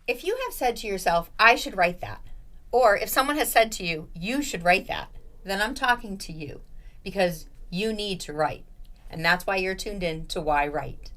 If you have said to yourself, I should write that, or if someone has said to you, you should write that, then I'm talking to you because you need to write. And that's why you're tuned in to yWrite.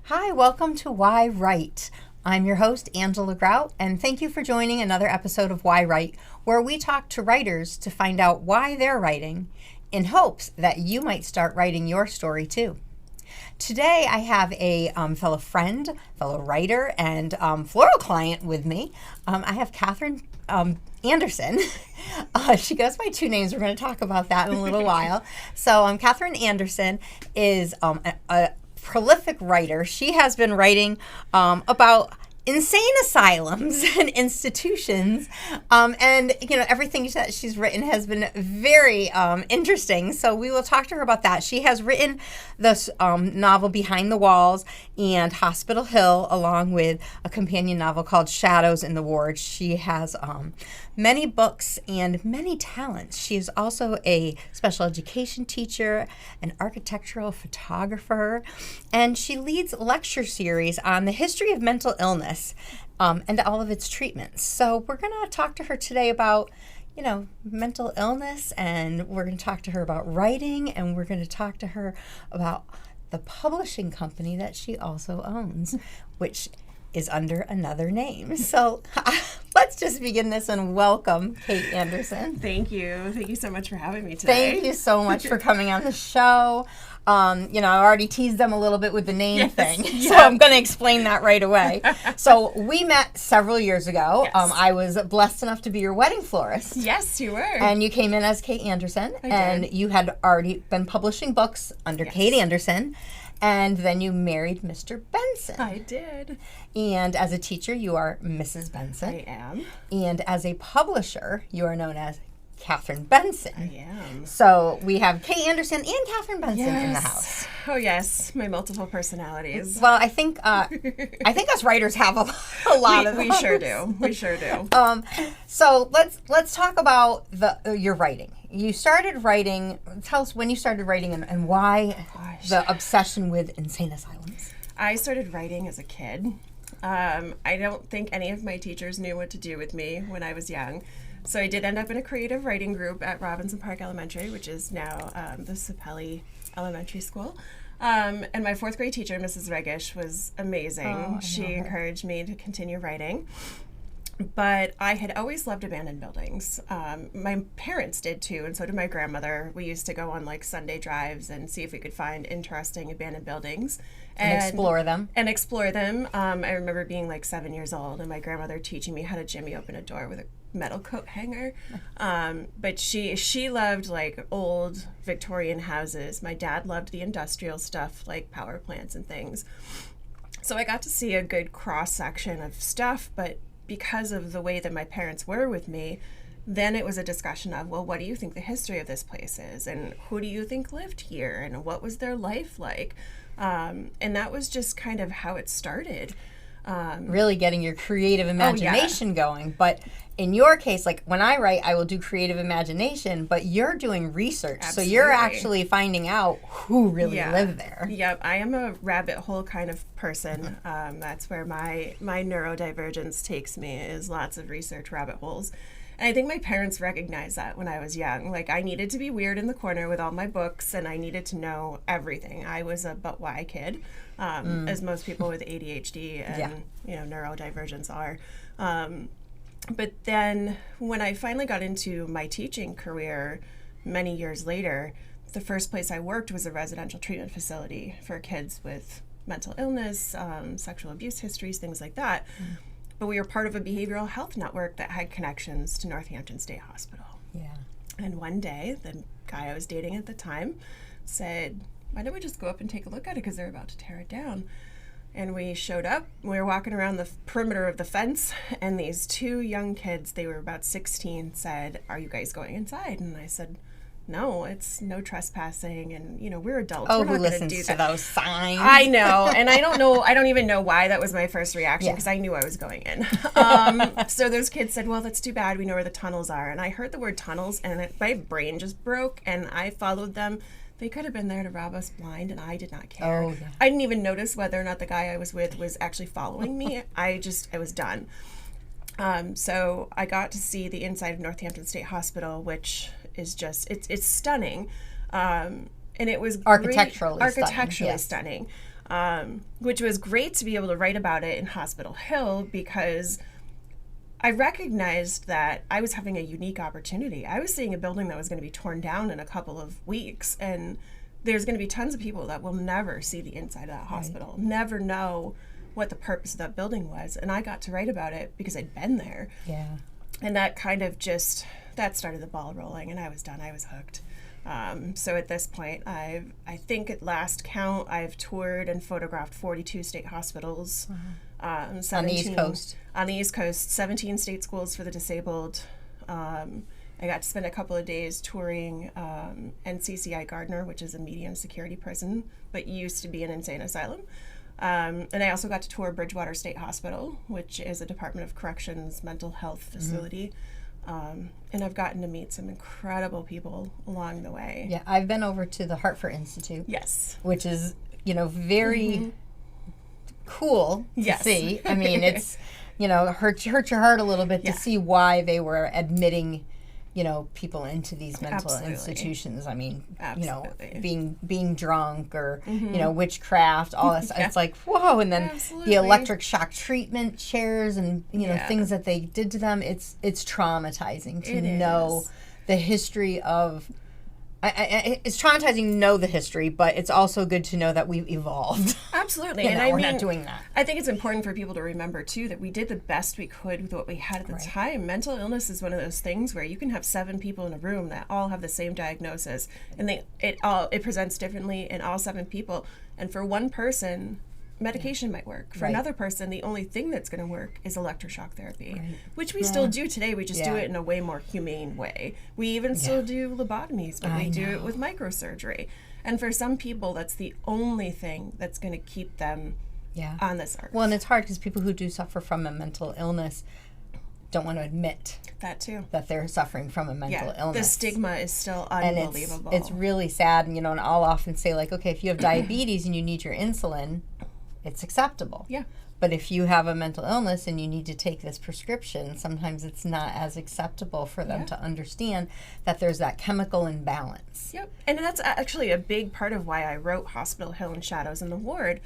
Hi, welcome to yWrite. I'm your host, Angela Grout, and thank you for joining another episode of yWrite, where we talk to writers to find out why they're writing, in hopes that you might start writing your story too. Today, I have a fellow friend, fellow writer, and floral client with me. I have Katherine Anderson. She goes by two names. We're going to talk about that in a little while. So Katherine Anderson is a prolific writer. She has been writing about insane asylums and institutions, and everything that she's written has been very interesting. So we will talk to her about that. She has written this novel Behind the Walls and Hospital Hill, along with a companion novel called Shadows in the Ward. She has many books and many talents. She is also a special education teacher, an architectural photographer, and she leads lecture series on the history of mental illness and all of its treatments. So we're going to talk to her today about mental illness, and we're going to talk to her about writing, and we're going to talk to her about the publishing company that she also owns, which is under another name. So let's just begin this and welcome Kate Anderson. Thank you. Thank you so much for having me today. Thank you so much for coming on the show. I already teased them a little bit with the name thing, so I'm going to explain that right away. So we met several years ago. Yes. I was blessed enough to be your wedding florist. Yes, you were. And you came in as Kate Anderson, I did. You had already been publishing books under Kate Anderson. And then you married Mr. Benson. I did. And as a teacher, you are Mrs. Benson. I am. And as a publisher, you are known as Katherine Benson. I am. So we have Kate Anderson and Katherine Benson in the house. Oh yes, my multiple personalities. Well, I think us writers have a lot of them. We sure do. We sure do. So let's talk about your writing. You started writing. Tell us when you started writing and why the obsession with insane asylums. I started writing as a kid. I don't think any of my teachers knew what to do with me when I was young. So I did end up in a creative writing group at Robinson Park Elementary, which is now the Sapelli Elementary School. And my fourth grade teacher, Mrs. Regish, was amazing. She encouraged me to continue writing. But I had always loved abandoned buildings. My parents did too, and so did my grandmother. We used to go on Sunday drives and see if we could find interesting abandoned buildings. And explore them. I remember being 7 years old and my grandmother teaching me how to jimmy open a door with a metal coat hanger. But she loved old Victorian houses. My dad loved the industrial stuff like power plants and things. So I got to see a good cross section of stuff, but because of the way that my parents were with me, then it was a discussion of, well, what do you think the history of this place is? And who do you think lived here? And what was their life like? And that was just kind of how it started. Really getting your creative imagination going. But in your case, when I write, I will do creative imagination, but you're doing research. Absolutely. So you're actually finding out who really lived there. Yep. I am a rabbit hole kind of person. That's where my neurodivergence takes me, is lots of research rabbit holes. And I think my parents recognized that when I was young. I needed to be weird in the corner with all my books, and I needed to know everything. I was a but why kid, as most people with ADHD and neurodivergence are. But then when I finally got into my teaching career many years later, the first place I worked was a residential treatment facility for kids with mental illness, sexual abuse histories, things like that. But we were part of a behavioral health network that had connections to Northampton State Hospital. Yeah. And one day, the guy I was dating at the time said, why don't we just go up and take a look at it, because they're about to tear it down. And we showed up. We were walking around the perimeter of the fence, and these two young kids, they were about 16, said, are you guys going inside? And I said, no, it's no trespassing, and we're adults. Oh, we're who not going to listens do to that. those signs? I know, and I don't even know why that was my first reaction, because I knew I was going in. So those kids said, well, that's too bad, we know where the tunnels are. And I heard the word tunnels, and my brain just broke, and I followed them. They could have been there to rob us blind, and I did not care. Oh, yeah. I didn't even notice whether or not the guy I was with was actually following me. I was done. So I got to see the inside of Northampton State Hospital, which is just, it's stunning. And it was architecturally stunning. Which was great to be able to write about it in Hospital Hill, because I recognized that I was having a unique opportunity. I was seeing a building that was going to be torn down in a couple of weeks, and there's going to be tons of people that will never see the inside of that hospital, never know what the purpose of that building was. And I got to write about it because I'd been there. Yeah. And that kind of that started the ball rolling, and I was done. I was hooked. So at this point, I think at last count, I've toured and photographed 42 state hospitals. 17, on the East Coast. On the East Coast, 17 state schools for the disabled. I got to spend a couple of days touring NCCI Gardner, which is a medium security prison, but used to be an insane asylum. And I also got to tour Bridgewater State Hospital, which is a Department of Corrections mental health facility. And I've gotten to meet some incredible people along the way. Yeah, I've been over to the Hartford Institute. Yes. Which is, very cool to see. I mean, it's, hurt your heart a little bit to see why they were admitting, people into these mental institutions. I mean, being drunk or, witchcraft, all this. It's like, whoa. And then the electric shock treatment chairs and, things that they did to them. It's traumatizing to know the history of... it's traumatizing to know the history, but it's also good to know that we've evolved. Absolutely. And we're not doing that. I think it's important for people to remember, too, that we did the best we could with what we had at the time. Mental illness is one of those things where you can have 7 people in a room that all have the same diagnosis, and it presents differently in all 7 people. And for one person, medication might work. For another person, the only thing that's going to work is electroshock therapy, which we still do today. We just do it in a way more humane way. We even still do lobotomies, but we do it with microsurgery. And for some people, that's the only thing that's going to keep them on this earth. Well, and it's hard because people who do suffer from a mental illness don't want to admit that too, that they're suffering from a mental illness. The stigma is still unbelievable. And it's really sad. And, and I'll often say, like, okay, if you have diabetes and you need your insulin, it's acceptable. Yeah. But if you have a mental illness and you need to take this prescription, sometimes it's not as acceptable for them to understand that there's that chemical imbalance. Yep. And that's actually a big part of why I wrote Hospital Hill and Shadows in the Ward.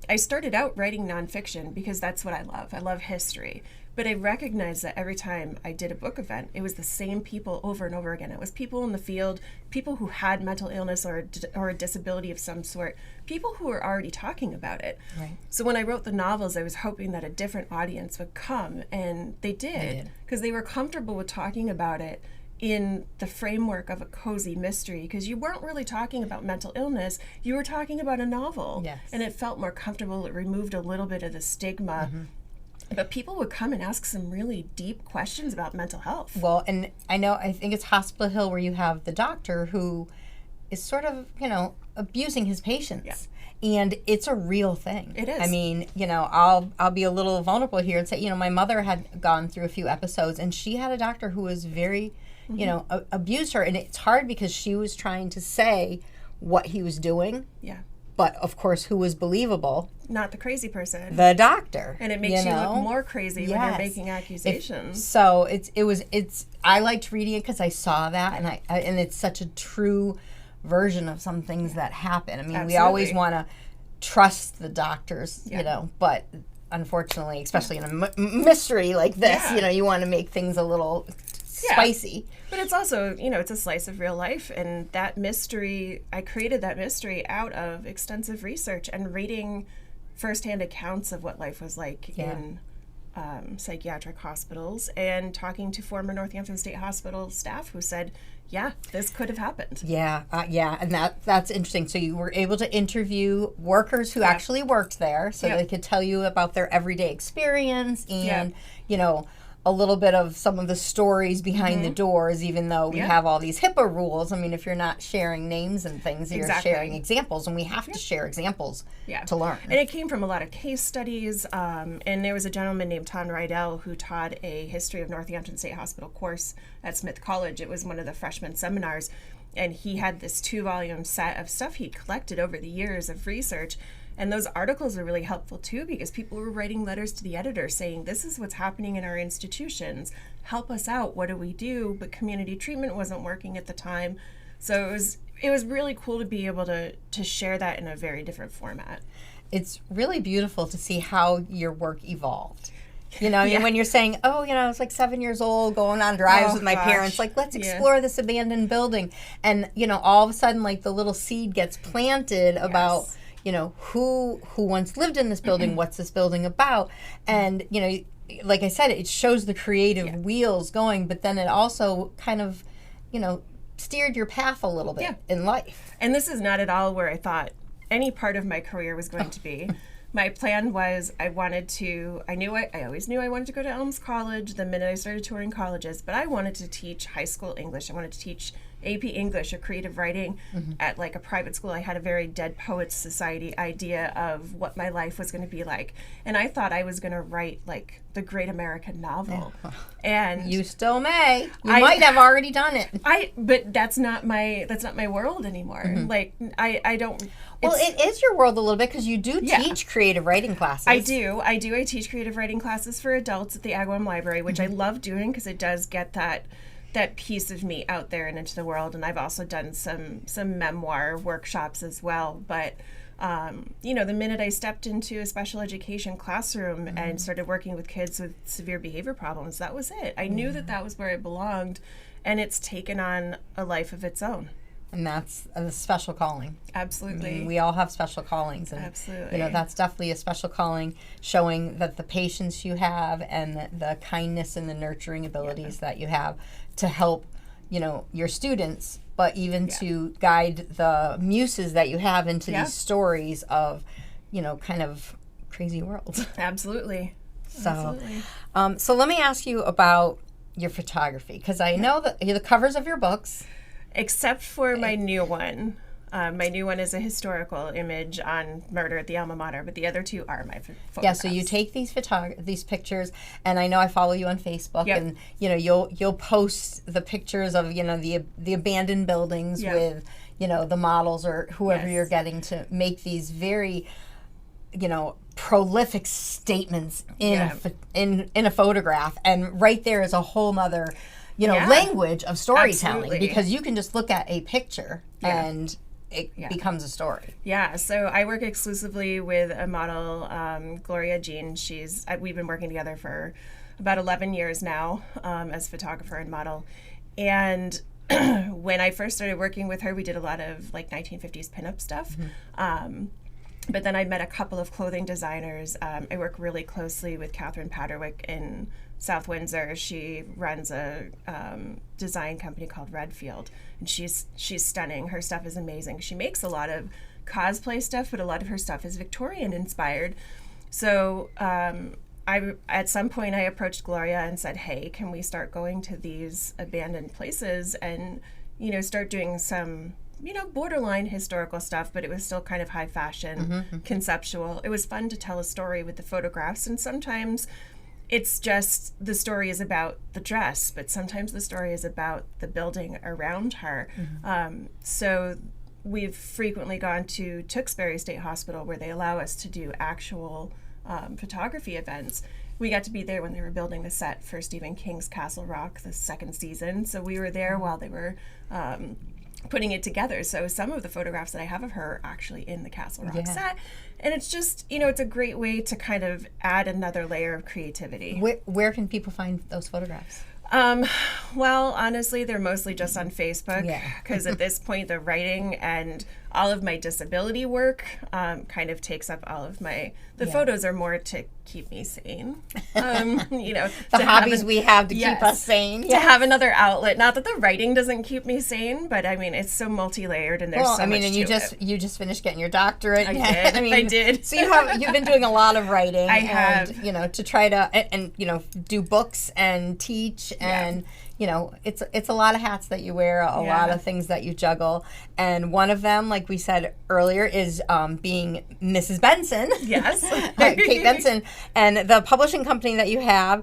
I started out writing nonfiction because that's what I love. I love history. But I recognized that every time I did a book event, it was the same people over and over again. It was people in the field, people who had mental illness or a disability of some sort, people who were already talking about it. Right. So when I wrote the novels, I was hoping that a different audience would come, and they did, because they were comfortable with talking about it in the framework of a cozy mystery, because you weren't really talking about mental illness, you were talking about a novel. Yes. And it felt more comfortable. It removed a little bit of the stigma. But people would come and ask some really deep questions about mental health. Well, and I think it's Hospital Hill where you have the doctor who is sort of, abusing his patients. Yeah. And it's a real thing. It is. I mean, I'll be a little vulnerable here and say, my mother had gone through a few episodes, and she had a doctor who was very, abused her. And it's hard because she was trying to say what he was doing. Yeah. But, of course, who was believable? Not the crazy person. The doctor. And it makes you look more crazy when you're making accusations. I liked reading it because I saw that, and it's such a true version of some things that happen. I mean, we always want to trust the doctors, but unfortunately, especially in a mystery like this, you want to make things a little spicy. But it's also, it's a slice of real life, and that mystery, I created that mystery out of extensive research and reading firsthand accounts of what life was like in psychiatric hospitals, and talking to former Northampton State Hospital staff who said, this could have happened. And that's interesting. So you were able to interview workers who actually worked there, so they could tell you about their everyday experience and, a little bit of some of the stories behind the doors, even though we have all these HIPAA rules. I mean, if you're not sharing names and things, you're sharing examples, and we have to share examples to learn. And it came from a lot of case studies, and there was a gentleman named Tom Rydell who taught a History of Northampton State Hospital course at Smith College. It was one of the freshman seminars, and he had this 2-volume set of stuff he'd collected over the years of research. And those articles are really helpful too, because people were writing letters to the editor saying, this is what's happening in our institutions. Help us out. What do we do? But community treatment wasn't working at the time. So it was really cool to be able to share that in a very different format. It's really beautiful to see how your work evolved. You know, I mean, when you're saying, oh, you know, I was like 7 years old going on drives with my parents, like, let's explore this abandoned building. And, you know, all of a sudden, like, the little seed gets planted about, you know, who once lived in this building, what's this building about. And, you know, like I said, it shows the creative wheels going, but then it also kind of, you know, steered your path a little bit in life. And this is not at all where I thought any part of my career was going to be. My plan was I always knew I wanted to go to Elms College the minute I started touring colleges, but I wanted to teach high school English. I wanted to teach AP English or creative writing at like a private school. I had a very Dead Poets Society idea of what my life was going to be like. And I thought I was going to write like the great American novel. And you still may. You might have already done it. But that's not my world anymore. Like I don't. Well, it is your world a little bit, because you do teach creative writing classes. I do. I teach creative writing classes for adults at the Agawam Library, which I love doing because it does get that piece of me out there and into the world. And I've also done some memoir workshops as well. But you know, the minute I stepped into a special education classroom and started working with kids with severe behavior problems, that was it. I knew that was where I belonged, and it's taken on a life of its own. And that's a special calling. Absolutely. I mean, we all have special callings. And, absolutely. You know, that's definitely a special calling, showing that the patience you have and the kindness and the nurturing abilities that you have to help, you know, your students, but even to guide the muses that you have into these stories of, you know, kind of crazy worlds. Absolutely. So let me ask you about your photography, because I know that the covers of your books. Except for my new one. My new one is a historical image on murder at the alma mater, but the other two are my photographs. Yeah, so you take these pictures, and I know I follow you on Facebook, and you know you'll post the pictures of, you know, the abandoned buildings with, you know, the models or whoever you're getting to make these very, you know, prolific statements in a photograph, and right there is a whole nother, you know, language of storytelling, because you can just look at a picture and it becomes a story. Yeah, so I work exclusively with a model, Gloria Jean. We've been working together for about 11 years now as photographer and model. And when I first started working with her, we did a lot of like 1950s pinup stuff. But then I met a couple of clothing designers. I work really closely with Catherine Paderwick in South Windsor. She runs a design company called Redfield, and she's stunning. Her stuff is amazing. She makes a lot of cosplay stuff, but a lot of her stuff is Victorian inspired. So at some point I approached Gloria and said, hey, can we start going to these abandoned places and, you know, start doing some, you know, borderline historical stuff, but it was still kind of high fashion, conceptual. It was fun to tell a story with the photographs, and sometimes it's just the story is about the dress, but sometimes the story is about the building around her. So we've frequently gone to Tewksbury State Hospital, where they allow us to do actual photography events. We got to be there when they were building the set for Stephen King's Castle Rock, the second season. So we were there while they were putting it together. So some of the photographs that I have of her are actually in the Castle Rock set. And it's just, you know, it's a great way to kind of add another layer of creativity. Where can people find those photographs? Well, honestly, they're mostly just on Facebook, because at this point the writing and all of my disability work kind of takes up all of my, the photos are more to keep me sane. You know, the hobbies we have to keep us sane. To have another outlet. Not that the writing doesn't keep me sane, but I mean, it's so multi-layered and there's so much and to you just finished getting your doctorate. I did. I did. So you've been doing a lot of writing. I have. You know, to try to, and you know, do books and teach and, you know, it's a lot of hats that you wear, a lot of things that you juggle. And one of them, like we said earlier, is being Mrs. Benson. Yes. Kate Benson. And the publishing company that you have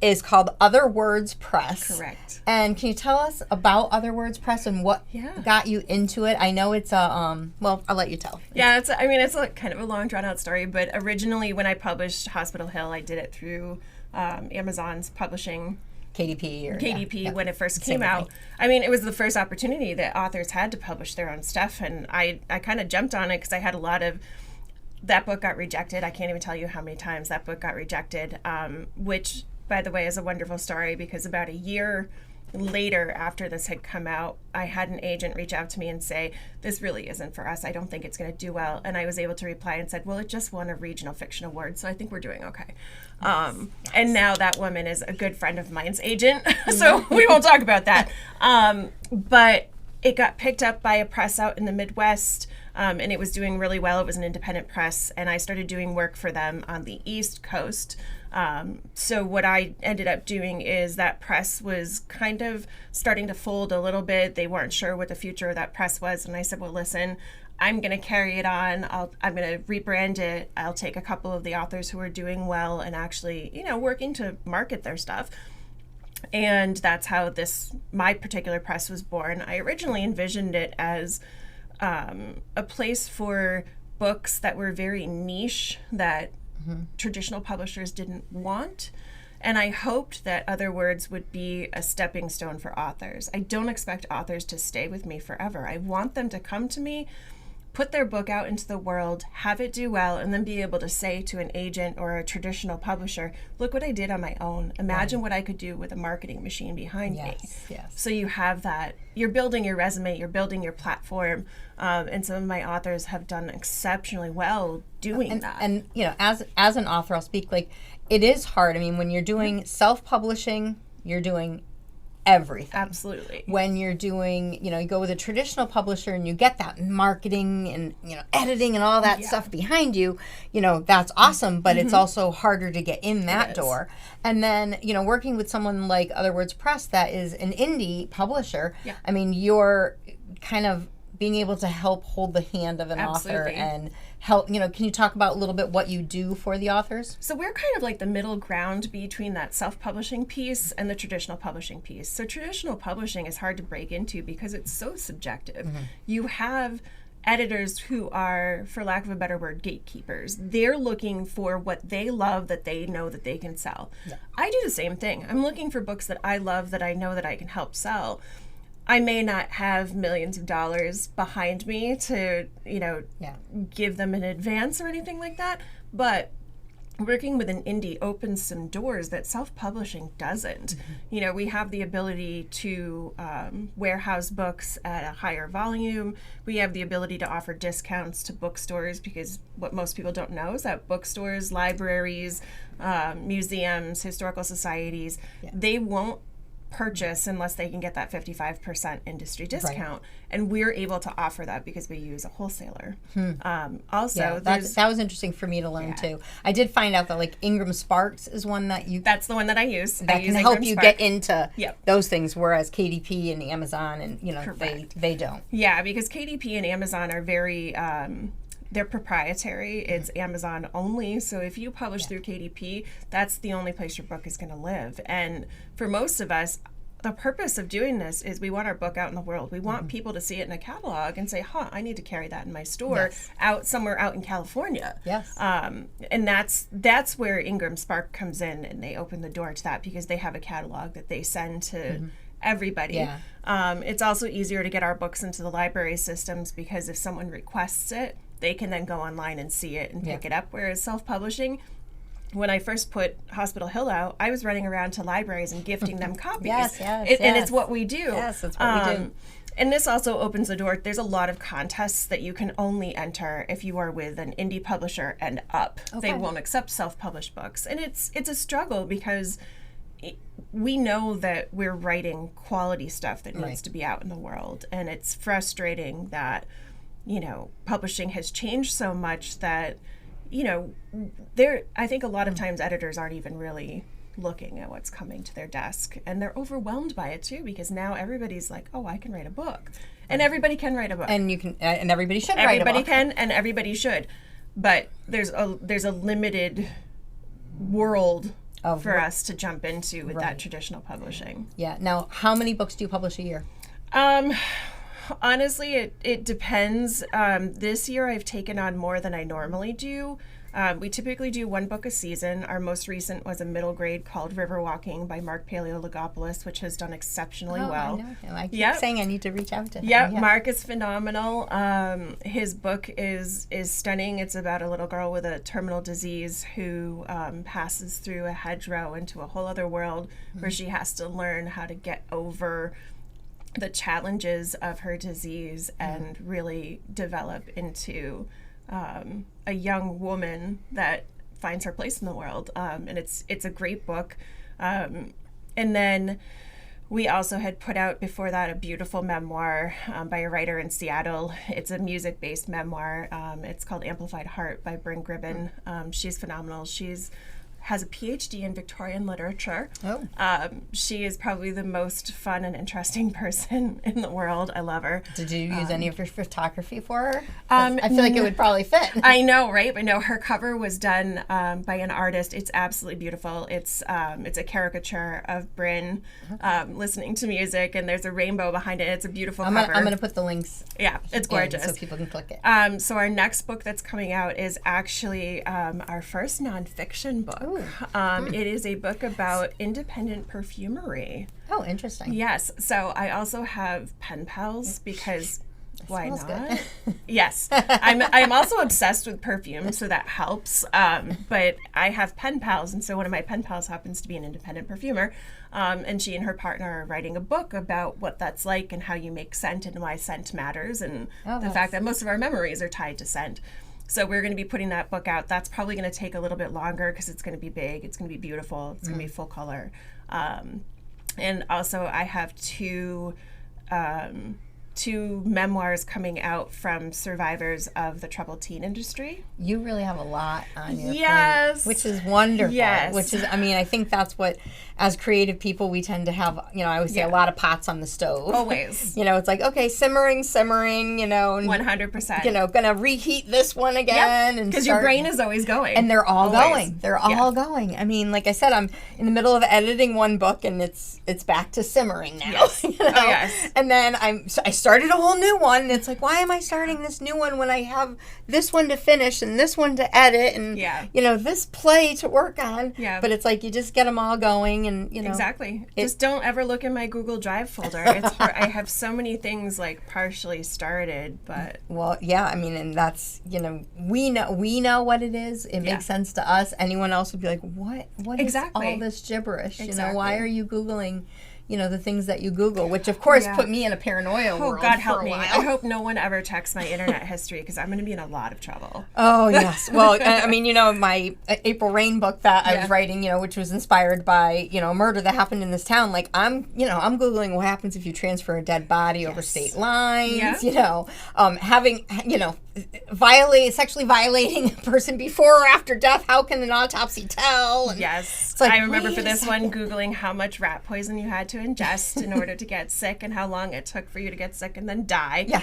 is called OtherWords Press. Correct. And can you tell us about OtherWords Press and what got you into it? I know it's a, well, I'll let you tell. Yeah, it's a kind of a long, drawn-out story, but originally when I published Hospital Hill, I did it through Amazon's publishing KDP when it first came out. I mean, it was the first opportunity that authors had to publish their own stuff, and I kind of jumped on it because I had a lot of, that book got rejected. I can't even tell you how many times that book got rejected, which, by the way, is a wonderful story because about a year later after this had come out, I had an agent reach out to me and say, this really isn't for us. I don't think it's going to do well. And I was able to reply and said, well, it just won a regional fiction award, so I think we're doing okay. And now that woman is a good friend of mine's agent, so we won't talk about that. But it got picked up by a press out in the Midwest, and it was doing really well. It was an independent press, and I started doing work for them on the East Coast. So what I ended up doing is that press was kind of starting to fold a little bit. They weren't sure what the future of that press was. And I said, well, listen, I'm going to carry it on. I'm going to rebrand it. I'll take a couple of the authors who are doing well and actually, you know, working to market their stuff. And that's how my particular press was born. I originally envisioned it as a place for books that were very niche, that traditional publishers didn't want. And I hoped that OtherWords would be a stepping stone for authors. I don't expect authors to stay with me forever. I want them to come to me, put their book out into the world, have it do well, and then be able to say to an agent or a traditional publisher, look what I did on my own. Imagine what I could do with a marketing machine behind me. Yes. So you have that. You're building your resume, you're building your platform, and some of my authors have done exceptionally well doing that. And, you know, as an author, I'll speak, like, it is hard. I mean, when you're doing self-publishing, you're doing everything. Absolutely. When you're doing, you know, you go with a traditional publisher and you get that marketing and, you know, editing and all that stuff behind you, you know, that's awesome, but it's also harder to get in that door. And then, you know, working with someone like OtherWords Press that is an indie publisher, I mean, you're kind of being able to help hold the hand of an author and help, you know, can you talk about a little bit what you do for the authors? So we're kind of like the middle ground between that self-publishing piece and the traditional publishing piece. So traditional publishing is hard to break into because it's so subjective. You have editors who are, for lack of a better word, gatekeepers. They're looking for what they love that they know that they can sell. I do the same thing. I'm looking for books that I love that I know that I can help sell. I may not have millions of dollars behind me to, you know, give them in advance or anything like that, but working with an indie opens some doors that self-publishing doesn't. You know, we have the ability to warehouse books at a higher volume. We have the ability to offer discounts to bookstores, because what most people don't know is that bookstores, libraries, museums, historical societies, they won't purchase unless they can get that 55% industry discount, and we're able to offer that because we use a wholesaler. Also, that was interesting for me to learn too. I did find out that like Ingram Sparks is one that that's the one that I use. That can help you get into those things, whereas KDP and Amazon and, you know, they don't. Yeah, because KDP and Amazon are very they're proprietary. It's Amazon only. So if you publish through KDP, that's the only place your book is going to live. And for most of us, the purpose of doing this is we want our book out in the world. We want people to see it in a catalog and say, I need to carry that in my store out somewhere out in California. And that's where Ingram Spark comes in, and they open the door to that because they have a catalog that they send to everybody. It's also easier to get our books into the library systems because if someone requests it, they can then go online and see it and pick it up. Whereas self-publishing, when I first put Hospital Hill out, I was running around to libraries and gifting them copies. And it's what we do. Yes, that's what we do. And this also opens the door. There's a lot of contests that you can only enter if you are with an indie publisher and up. Okay. They won't accept self-published books. And it's a struggle because we know that we're writing quality stuff that needs to be out in the world. And it's frustrating that, publishing has changed so much that, I think a lot of times editors aren't even really looking at what's coming to their desk, and they're overwhelmed by it too, because now everybody's like, oh, I can write a book, and everybody can write a book, and you can, and everybody should write a book. Everybody can, and everybody should, but there's a limited world for us to jump into with that traditional publishing. Yeah. Now, how many books do you publish a year? Honestly, it depends. This year I've taken on more than I normally do. We typically do one book a season. Our most recent was a middle grade called River Walking by Mark Paleologopoulos, which has done exceptionally well. I know him. I keep saying I need to reach out to him. Yeah, Mark is phenomenal. His book is stunning. It's about a little girl with a terminal disease who passes through a hedgerow into a whole other world where she has to learn how to get over the challenges of her disease and really develop into a young woman that finds her place in the world. And it's a great book. And then we also had put out before that a beautiful memoir by a writer in Seattle. It's a music-based memoir. It's called Amplified Heart by Bryn Gribben. She's phenomenal. Has a PhD in Victorian literature. Oh. She is probably the most fun and interesting person in the world. I love her. Did you use any of your photography for her? I feel like it would probably fit. I know, right? But no, her cover was done by an artist. It's absolutely beautiful. It's a caricature of Bryn listening to music, and there's a rainbow behind it. It's a beautiful cover. I'm going to put the links. Yeah, it's gorgeous. So people can click it. So our next book that's coming out is actually our first nonfiction book. It is a book about independent perfumery. Oh, interesting. Yes. So I also have pen pals because why not? Good. Yes. I'm also obsessed with perfume, so that helps. But I have pen pals, and so one of my pen pals happens to be an independent perfumer. And she and her partner are writing a book about what that's like and how you make scent and why scent matters, and the fact that most of our memories are tied to scent. So we're going to be putting that book out. That's probably going to take a little bit longer because it's going to be big. It's going to be beautiful. It's going to be full color. And also I have two memoirs coming out from survivors of the troubled teen industry. You really have a lot on your plate, which is wonderful. Yes. Which is, I think that's what, as creative people, we tend to have, I always say a lot of pots on the stove. Always. It's like, okay, simmering, and, 100%. Gonna reheat this one again. Yep. Because your brain is always going. And they're all going. They're all going. Like I said, I'm in the middle of editing one book, and it's back to simmering now. Yes. Oh, yes. And then I started a whole new one, and it's like, why am I starting this new one when I have this one to finish and this one to edit and this play to work on? Yeah. But it's like you just get them all going, and exactly. Just don't ever look in my Google Drive folder. It's I have so many things like partially started, but and that's we know what it is. It makes sense to us. Anyone else would be like, what is all this gibberish? Exactly. Why are you Googling the things that you Google, which of course put me in a paranoia world. Oh, God help for a me. while. I hope no one ever checks my internet history because I'm going to be in a lot of trouble. Oh, yes. Well, my April Rain book that I was writing, which was inspired by, a murder that happened in this town. Like, I'm Googling what happens if you transfer a dead body over state lines, having, sexually violating a person before or after death. How can an autopsy tell? And yes. Like, I remember for this one, Googling how much rat poison you had to ingest in order to get sick and how long it took for you to get sick and then die. Yeah.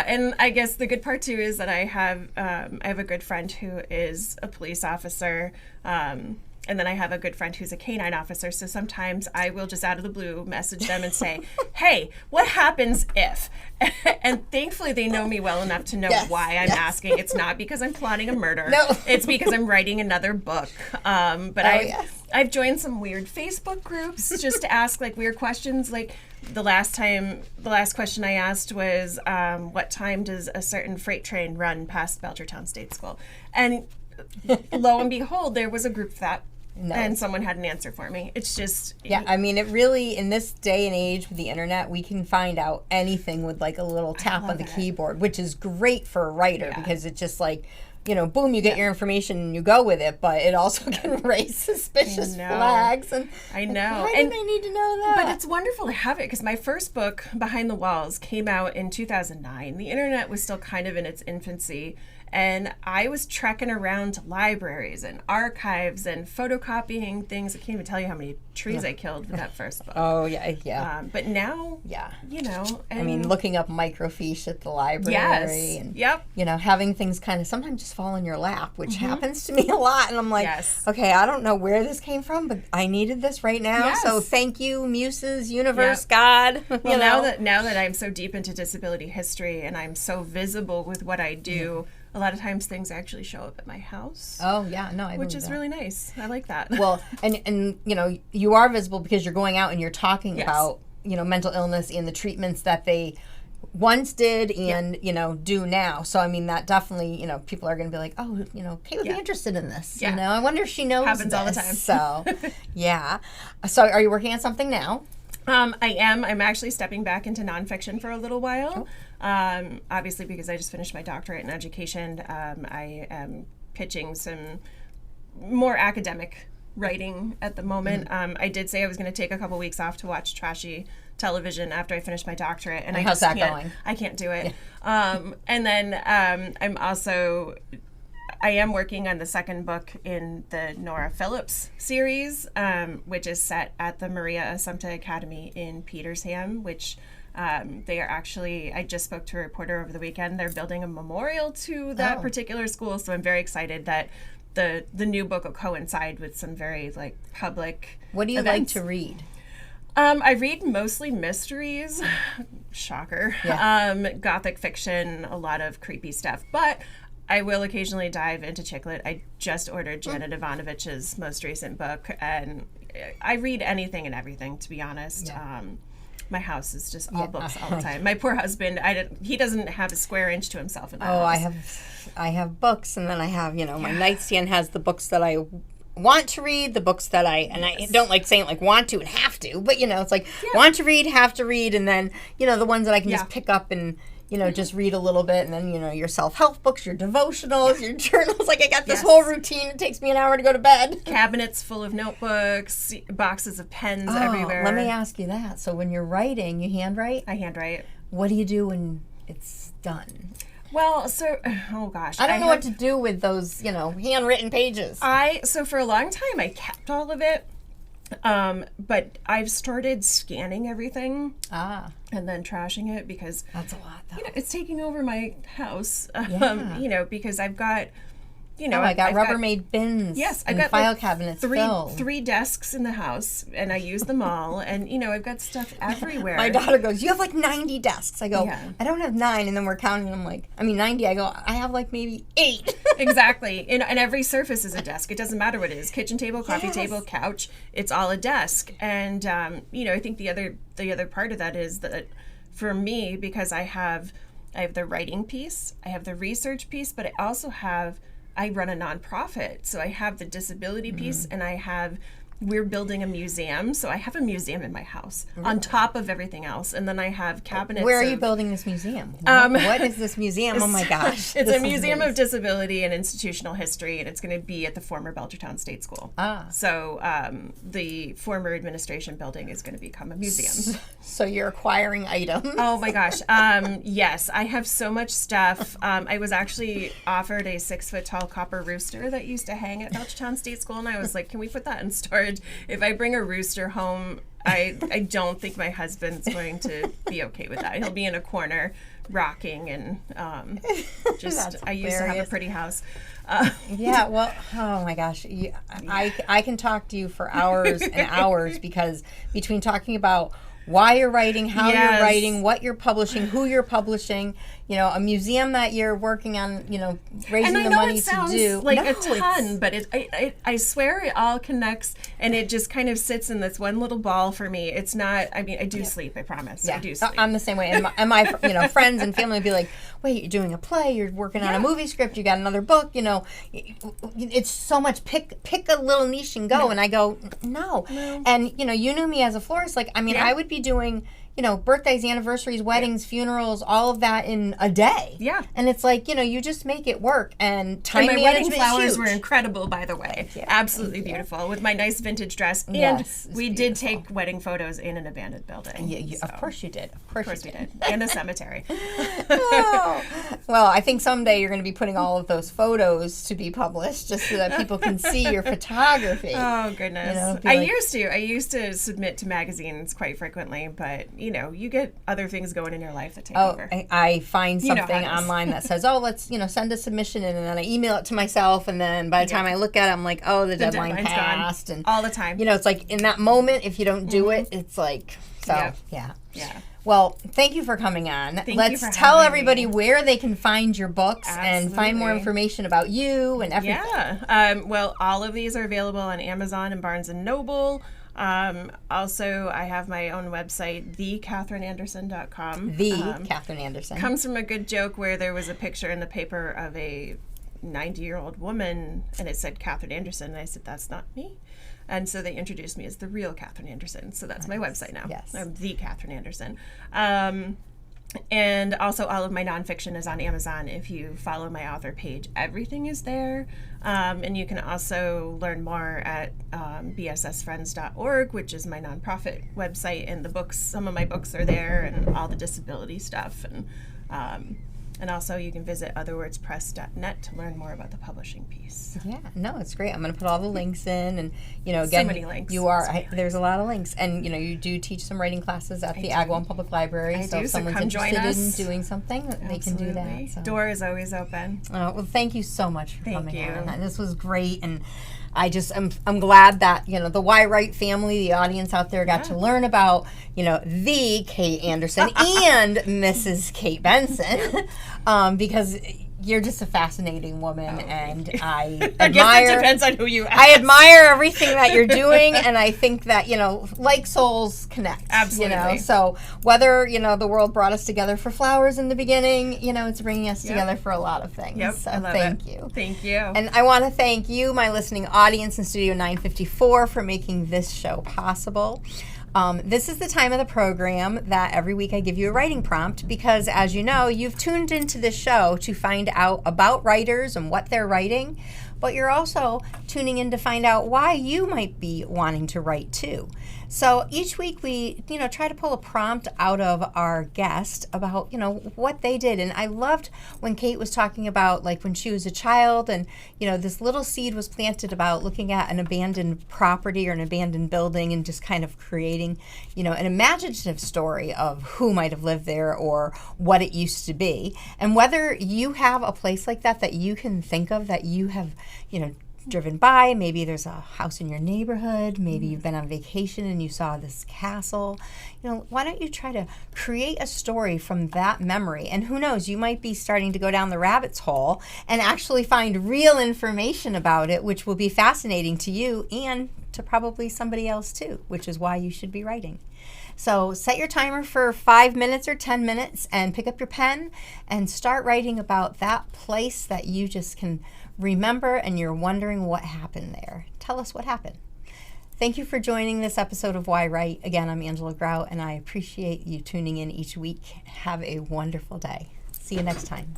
And I guess the good part too is that I have a good friend who is a police officer. And then I have a good friend who's a canine officer. So sometimes I will just out of the blue message them and say, hey, what happens if? And thankfully they know me well enough to know why I'm asking. It's not because I'm plotting a murder. No. It's because I'm writing another book. I've joined some weird Facebook groups just to ask like weird questions. Like the last question I asked was, what time does a certain freight train run past Belchertown State School? And lo and behold, there was a group No. and someone had an answer for me. It's just... Yeah, I mean, it really, in this day and age with the internet, we can find out anything with like a little tap on the keyboard, which is great for a writer because it's just like, you know, boom, you get your information and you go with it, but it also can raise suspicious flags. And I know. Why do they need to know that? But it's wonderful to have it, because my first book, Behind the Walls, came out in 2009. The internet was still kind of in its infancy. And I was trekking around to libraries and archives and photocopying things. I can't even tell you how many trees I killed with that first book. Oh, yeah. But now, you know. I mean, looking up microfiche at the library. And, you know, having things kind of sometimes just fall in your lap, which happens to me a lot. And I'm like, okay, I don't know where this came from, but I needed this right now. So thank you, muses, universe, God. Well, now that I'm so deep into disability history and I'm so visible with what I do, a lot of times things actually show up at my house. Oh, yeah. No, I which is really nice. I like that. Well, and you know, you are visible because you're going out and you're talking about, you know, mental illness and the treatments that they once did and, you know, do now. So, I mean, that definitely, you know, people are going to be like, oh, you know, Kate would be interested in this. You know, I wonder if she knows Happens this. all the time. So, yeah. So, are you working on something now? I am. I'm actually stepping back into nonfiction for a little while. Obviously, because I just finished my doctorate in education, I am pitching some more academic writing at the moment. I did say I was going to take a couple weeks off to watch trashy television after I finished my doctorate, and how's that going? I can't do it. And then I am working on the second book in the Nora Phillips series, which is set at the Maria Assumpta Academy in Petersham, which they are actually, I just spoke to a reporter over the weekend, they're building a memorial to that particular school, so I'm very excited that the new book will coincide with some very like public What do you events. like to read? I read mostly mysteries, shocker, gothic fiction, a lot of creepy stuff, but I will occasionally dive into chick lit. I just ordered Janet Ivanovich's most recent book, and I read anything and everything, to be honest. My house is just all books all the time. My poor husband, he doesn't have a square inch to himself in the house. I have books, and then I have, you know, my nightstand has the books that I want to read, the books that and I don't like saying like want to and have to, but you know, it's like want to read, have to read, and then, you know, the ones that I can just pick up and, you know, just read a little bit, and then, you know, your self-help books, your devotionals, your journals. Like, I got this whole routine. It takes me an hour to go to bed. Cabinets full of notebooks, boxes of pens everywhere. Let me ask you that. So when you're writing, you handwrite? I handwrite. What do you do when it's done? Well, so, oh gosh. I don't know what to do with those, you know, handwritten pages. So for a long time, I kept all of it. But I've started scanning everything and then trashing it, because that's a lot, though. You know, it's taking over my house. You know, because I've got, you know, I got Rubbermaid bins. Yes, I've got file cabinets filled. Three desks in the house, and I use them all. And you know, I've got stuff everywhere. My daughter goes, "You have like 90 desks." I go, "I don't have 9," and then we're counting. I'm like, 90. I go, "I have like maybe 8." Exactly, and every surface is a desk. It doesn't matter what it is: kitchen table, coffee table, couch. It's all a desk. And you know, I think the other part of that is that for me, because I have the writing piece, I have the research piece, but I run a nonprofit, so I have the disability piece, and we're building a museum, so I have a museum in my house on top of everything else, and then I have cabinets. Where are you building this museum? What is this museum? Oh my gosh! It's a museum of disability and institutional history, and it's going to be at the former Belchertown State School. So the former administration building is going to become a museum. So you're acquiring items. Oh my gosh! Yes, I have so much stuff. I was actually offered a 6-foot-tall copper rooster that used to hang at Belchertown State School, and I was like, "Can we put that in storage?" If I bring a rooster home, I don't think my husband's going to be okay with that. He'll be in a corner rocking, and just I used to have a pretty house. Yeah, well, oh my gosh. I can talk to you for hours and hours, because between talking about why you're writing, how you're writing, what you're publishing, who you're publishing, a museum that you're working on, raising and the money to do. Like a ton, but I swear it all connects, and it just kind of sits in this one little ball for me. It's not. I mean, I do sleep. I promise. Yeah. I do sleep. I'm the same way. And my friends and family would be like, "Wait, you're doing a play? You're working on a movie script? You got another book? It's so much. Pick a little niche and go." And I go, no. And you knew me as a florist. Like, I mean, I would be doing birthdays, anniversaries, weddings, funerals, all of that in a day. Yeah. And it's like, you just make it work. And time management is huge. And my wedding flowers were incredible, by the way. Yeah. Absolutely beautiful, with my nice vintage dress. And we did take wedding photos in an abandoned building. Yeah, of course you did. Of course we did. And a cemetery. Well, I think someday you're going to be putting all of those photos to be published just so that people can see your photography. Oh, goodness. I used to submit to magazines quite frequently, but you get other things going in your life that take over. I find something online that says, let's, send a submission in, and then I email it to myself, and then by the time I look at it, I'm like, the deadline passed. Gone. And all the time. It's like in that moment, if you don't do it, it's like, yeah. Well, thank you for coming on. Let's tell everybody where they can find your books and find more information about you and everything. Yeah. Well, all of these are available on Amazon and Barnes & Noble. Also, I have my own website, thekatherineanderson.com. Katherine Anderson. Comes from a good joke where there was a picture in the paper of a 90-year-old woman, and it said Katherine Anderson, and I said, that's not me. And so they introduced me as the real Katherine Anderson. So that's my website now. Yes. I'm the Katherine Anderson. And also all of my nonfiction is on Amazon. If you follow my author page, everything is there. And you can also learn more at bssfriends.org, which is my nonprofit website. And the books, some of my books are there, and all the disability stuff. And also you can visit otherwordspress.net to learn more about the publishing piece. Yeah, no, it's great. I'm going to put all the links in, and again, so many links. There's a lot of links, and you do teach some writing classes at the Agawam Public Library. So if someone's interested in doing something, they can do that. So. Door is always open. Well, thank you so much for coming on. This was great, and I'm glad that the yWrite family, the audience out there, got to learn about the Kate Anderson and Mrs. Kate Benson, because you're just a fascinating woman, and I admire. I guess it depends on who you ask. I admire everything that you're doing, and I think that like souls connect. Absolutely. So whether the world brought us together for flowers in the beginning, it's bringing us together for a lot of things. Yep. So I love thank it. you. Thank you. And I want to thank you, my listening audience in Studio 954, for making this show possible. This is the time of the program that every week I give you a writing prompt, because as you know, you've tuned into this show to find out about writers and what they're writing, but you're also tuning in to find out why you might be wanting to write too. So each week we, try to pull a prompt out of our guest about, what they did. And I loved when Kate was talking about, like, when she was a child and, this little seed was planted about looking at an abandoned property or an abandoned building and just kind of creating, an imaginative story of who might have lived there or what it used to be. And whether you have a place like that you can think of, that you have, driven by, maybe there's a house in your neighborhood, maybe you've been on vacation and you saw this castle, why don't you try to create a story from that memory? And who knows, you might be starting to go down the rabbit's hole and actually find real information about it, which will be fascinating to you and to probably somebody else too, which is why you should be writing. So set your timer for 5 minutes or 10 minutes and pick up your pen and start writing about that place that you just can remember and you're wondering what happened there. Tell us what happened. Thank you for joining this episode of yWrite. Again, I'm Angela Grout, and I appreciate you tuning in each week. Have a wonderful day. See you next time.